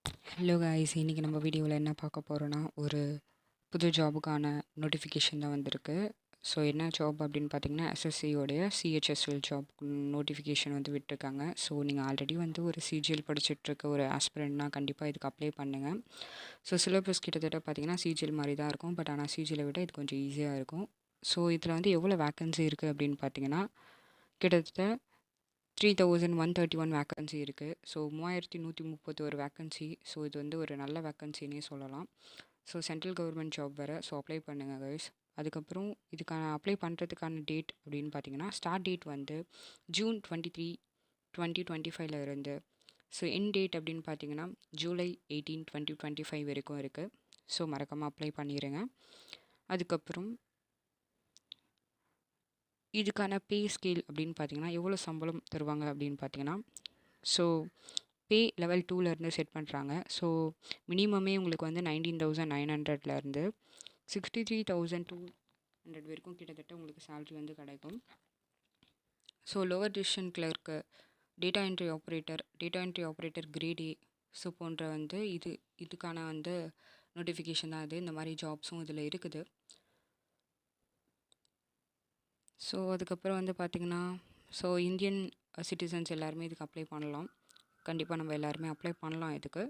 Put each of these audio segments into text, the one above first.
Hello guys, இன்றைக்கி நம்ம வீடியோவில் என்ன பார்க்க போகிறோன்னா, ஒரு புது ஜாபுக்கான நோட்டிஃபிகேஷன் தான் வந்திருக்கு. ஸோ என்ன ஜாப் அப்படின்னு பார்த்தீங்கன்னா, எஸ்எஸ்சியோடைய சிஹெச்எஸ்எல் ஜாப் நோட்டிஃபிகேஷன் வந்து விட்டுருக்காங்க. ஸோ நீங்கள் ஆல்ரெடி வந்து ஒரு சிஜிஎல் படிச்சுட்ருக்க ஒரு ஆஸ்பிரண்ட்னா கண்டிப்பாக இதுக்கு அப்ளை பண்ணுங்கள். ஸோ சிலபஸ் கிட்டத்தட்ட பார்த்தீங்கன்னா சிஜிஎல் மாதிரி தான் இருக்கும். பட் ஆனால் சிஜிஎலை விட இது கொஞ்சம் ஈஸியாக இருக்கும். ஸோ இதில் வந்து எவ்வளோ வேக்கன்சி இருக்குது அப்படின்னு பார்த்தீங்கன்னா, கிட்டத்தட்ட 3131 வேக்கன்சி இருக்குது. So 3131 vacancy. ஸோ இது வந்து ஒரு நல்ல வேக்கன்சினே சொல்லலாம். ஸோ சென்ட்ரல் கவர்மெண்ட் ஜாப் வேறு. ஸோ அப்ளை பண்ணுங்கள் கைஸ். அதுக்கப்புறம் இதுக்கான அப்ளை பண்ணுறதுக்கான டேட் அப்படின்னு பார்த்தீங்கன்னா, ஸ்டார்ட் டேட் வந்து ஜூன் 23, 2025 இருந்து. ஸோ எண்ட் டேட் அப்படின்னு பார்த்தீங்கன்னா ஜூலை 18, 2025 வரைக்கும் இருக்குது. ஸோ மறக்காமல் அப்ளை பண்ணிடுங்க. அதுக்கப்புறம் இதுக்கான பே ஸ்கேல் அப்படின்னு பார்த்தீங்கன்னா, எவ்வளோ சம்பளம் தருவாங்க அப்படின்னு பார்த்தீங்கன்னா, ஸோ பே லெவல் 2லேருந்து செட் பண்ணுறாங்க. ஸோ மினிமமே உங்களுக்கு வந்து 19,900லேருந்து 63,200 வரைக்கும் கிட்டத்தட்ட உங்களுக்கு சேலரி வந்து கிடைக்கும். So lower division clerk, data entry operator grade A, so போன்ற வந்து இதுக்கான வந்து நோட்டிஃபிகேஷன் தான் இது. இந்த மாதிரி ஜாப்ஸும் இதில் இருக்குது. ஸோ அதுக்கப்புறம் வந்து பார்த்திங்கன்னா, ஸோ இந்தியன் சிட்டிசன்ஸ் எல்லாருமே இதுக்கு அப்ளை பண்ணலாம். கண்டிப்பாக நம்ம எல்லாருமே அப்ளை பண்ணலாம் இதுக்கு.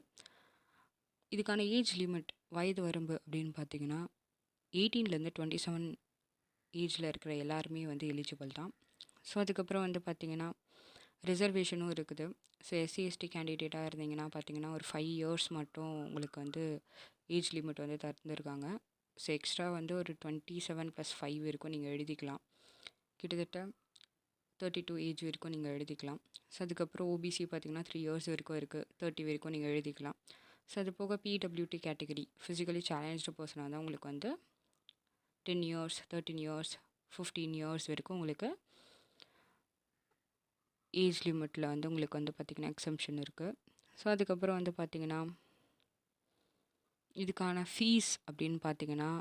இதுக்கான ஏஜ் லிமிட், வயது வரம்பு அப்படின்னு பார்த்திங்கன்னா 18லேருந்து 27 ஏஜில் இருக்கிற எல்லாருமே வந்து எலிஜிபிள் தான். ஸோ அதுக்கப்புறம் வந்து பார்த்திங்கன்னா ரிசர்வேஷனும் இருக்குது. ஸோ எஸ்சி எஸ்டி கேண்டிடேட்டாக இருந்தீங்கன்னா பார்த்திங்கன்னா ஒரு 5 இயர்ஸ் மட்டும் உங்களுக்கு வந்து ஏஜ் லிமிட் வந்து தந்துருக்காங்க. ஸோ எக்ஸ்ட்ரா வந்து ஒரு 27 + 5 வரைக்கும் நீங்கள் எழுதிக்கலாம். கிட்டத்தட்ட 32 ஏஜ் வரைக்கும் நீங்கள் எழுதிக்கலாம். ஸோ அதுக்கப்புறம் ஓபிசி பார்த்திங்கன்னா 3 இயர்ஸ் வரைக்கும் இருக்குது. 30 வரைக்கும் நீங்கள் எழுதிக்கலாம். ஸோ அது போக பிடபிள்யூடி கேட்டகரி, ஃபிசிக்கலி சேலஞ்சு பர்சனாக தான் உங்களுக்கு வந்து 10 இயர்ஸ், 13 இயர்ஸ், 15 இயர்ஸ் வரைக்கும் உங்களுக்கு ஏஜ் லிமிட்டில் வந்து உங்களுக்கு வந்து பார்த்திங்கன்னா எக்ஸம்ஷன் இருக்குது. ஸோ அதுக்கப்புறம் வந்து பார்த்திங்கன்னா இதுக்கான ஃபீஸ் அப்படின்னு பார்த்திங்கன்னா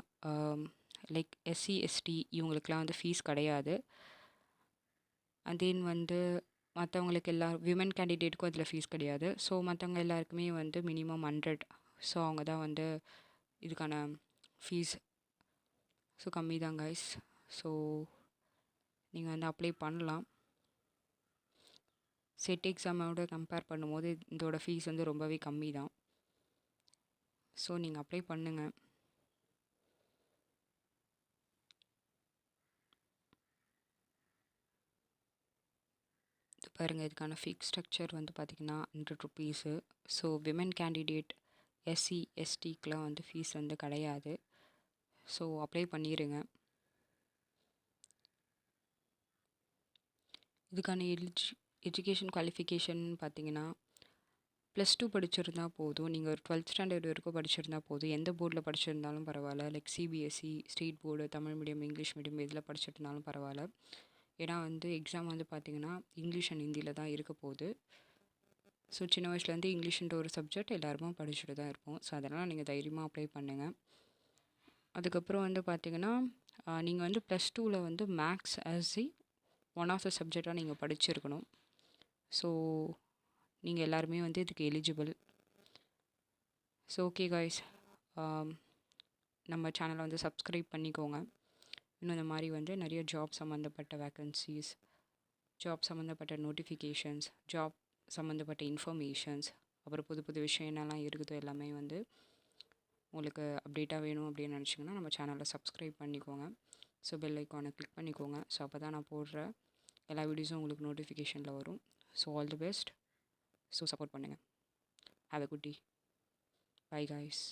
லைக் எஸ்சி எஸ்டி இவங்களுக்குலாம் வந்து ஃபீஸ் கிடையாது. அண்ட் தென் வந்து மற்றவங்களுக்கு விமன் கேண்டிடேட்டுக்கும் அதில் ஃபீஸ் கிடையாது. ஸோ மற்றவங்க எல்லாருக்குமே வந்து மினிமம் 100. ஸோ அவங்க தான் வந்து இதுக்கான ஃபீஸ். ஸோ கம்மி தான் கைஸ். ஸோ நீங்கள் வந்து அப்ளை பண்ணலாம். செட் எக்ஸாமோட கம்பேர் பண்ணும்போது இதோட ஃபீஸ் வந்து ரொம்பவே கம்மி தான். ஸோ நீங்கள் அப்ளை பண்ணுங்கள். பாருங்கள், இதுக்கான ஃபீஸ் ஸ்ட்ரக்சர் வந்து பார்த்திங்கன்னா 100 rupees. So women candidate SC எஸ்டிக்கெலாம் வந்து ஃபீஸ் வந்து கிடையாது. ஸோ அப்ளை பண்ணிடுங்க. இதுக்கான எஜுகேஷன் குவாலிஃபிகேஷன் பார்த்திங்கன்னா +2 படிச்சிருந்தா போதும். நீங்கள் ஒரு 12th ஸ்டாண்டர்ட் வரைக்கும் படிச்சிருந்தா போதும். எந்த போர்டில் படிச்சிருந்தாலும் பரவாயில்ல. Like CBSE, state board, Tamil medium, English medium இதில் படிச்சிருந்தாலும் பரவாயில்ல. ஏன்னா வந்து எக்ஸாம் வந்து பார்த்திங்கன்னா இங்கிலீஷ் அண்ட் ஹிந்தியில் தான் இருக்க போகுது. ஸோ சின்ன வயசுலேருந்து இங்கிலீஷ்ன்ற ஒரு சப்ஜெக்ட் எல்லாருமே படிச்சுட்டு தான் இருப்போம். ஸோ அதனால் நீங்கள் தைரியமாக அப்ளை பண்ணுங்கள். அதுக்கப்புறம் வந்து பார்த்திங்கன்னா நீங்கள் வந்து +2ல் வந்து maths as one of the சப்ஜெக்டாக நீங்கள் படிச்சிருக்கணும். ஸோ நீங்கள் எல்லாருமே வந்து இதுக்கு எலிஜிபிள். ஸோ ஓகே காய்ஸ், நம்ம சேனலை வந்து சப்ஸ்கிரைப் பண்ணிக்கோங்க. இன்னும் இந்த மாதிரி வந்து நிறைய ஜாப் சம்மந்தப்பட்ட வேக்கன்சிஸ், ஜாப் சம்மந்தப்பட்ட நோட்டிஃபிகேஷன்ஸ், ஜாப் சம்மந்தப்பட்ட இன்ஃபர்மேஷன்ஸ், அப்புறம் புது புது விஷயம் என்னெல்லாம் இருக்குதோ எல்லாமே வந்து உங்களுக்கு அப்டேட்டாக வேணும் அப்படின்னு நினச்சிங்கன்னா நம்ம சேனலை சப்ஸ்கிரைப் பண்ணிக்கோங்க. ஸோ பெல் ஐக்கானை கிளிக் பண்ணிக்கோங்க. ஸோ அப்போ தான் நான் போடுற எல்லா வீடியோஸும் உங்களுக்கு நோட்டிஃபிகேஷனில் வரும். So all the best. So support பண்ணுங்கள். Have a good day. Bye guys.